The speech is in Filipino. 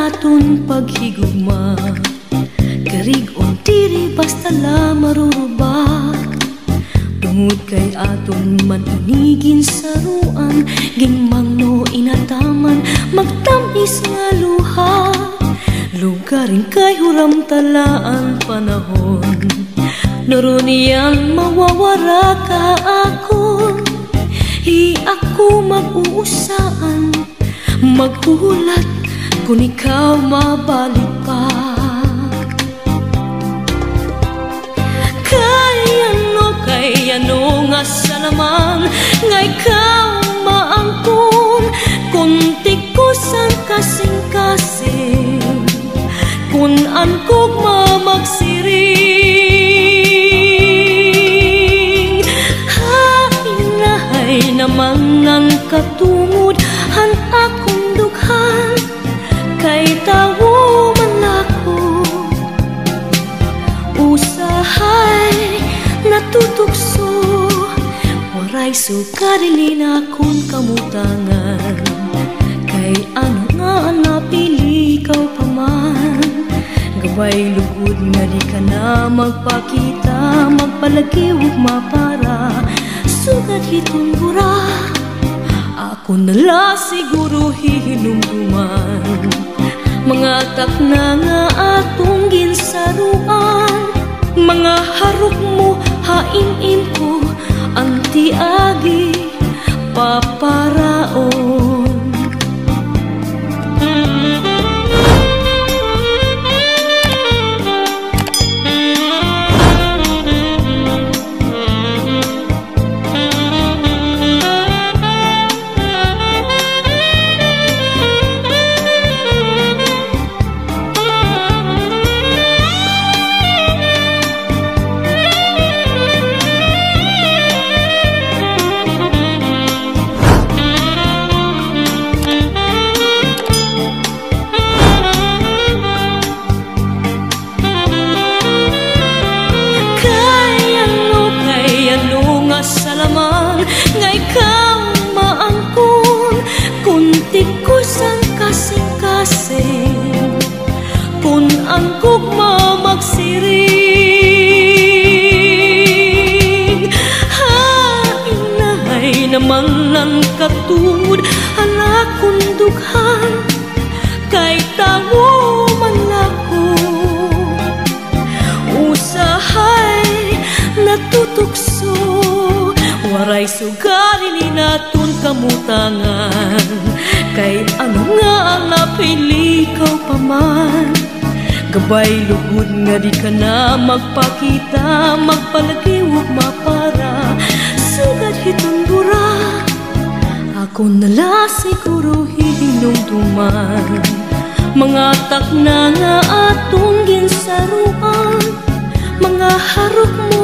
aton paghigugma, karig-on diri basta la marurubak. Tungod kay aton maninigin saruan, gingmangno inataman magtamis nga luha. Lugarin kay huram talaan panahon, naruniyang mawawara ka akon. Hi ako mag-uusaan, maghuhulat kung ikaw mabalik pa. Kaya no nga salaman nga ikaw maangkon, kung tikusan kasing-kasing, kung angkog mamagsiring. Hainahay naman ng katungod han akong dughan, kay tawo man ako usahay natutukso. Waray sukarilin akong kamutangan, kay ano nga napili ikaw pa man. Gaway lugod nga di ka na magpakita, magpalagi ug mapara, sugat hitong bura. Ako nala siguro hihinumduman, mga tak na nga atong ginsaruan. Mga harok mo hain-in ko, anti-agi paparaon. Salaman nga ikaw maangkon, kung tikusan kasing-kasing, kung angkog mamagsiring. Hainahay naman ng katungod ang akong dughan, kay tawo man ako usahay natutukso. Waray sugalili naton kamutangan, kay ano nga ang napili ikaw pa man. Gabay lugod nga di ka na magpakita, magpalagi ug mapara, sugat hitong bura. Ako nala siguro hihinumduman, mga tak na nga atong ginsaruan. Mga harok mo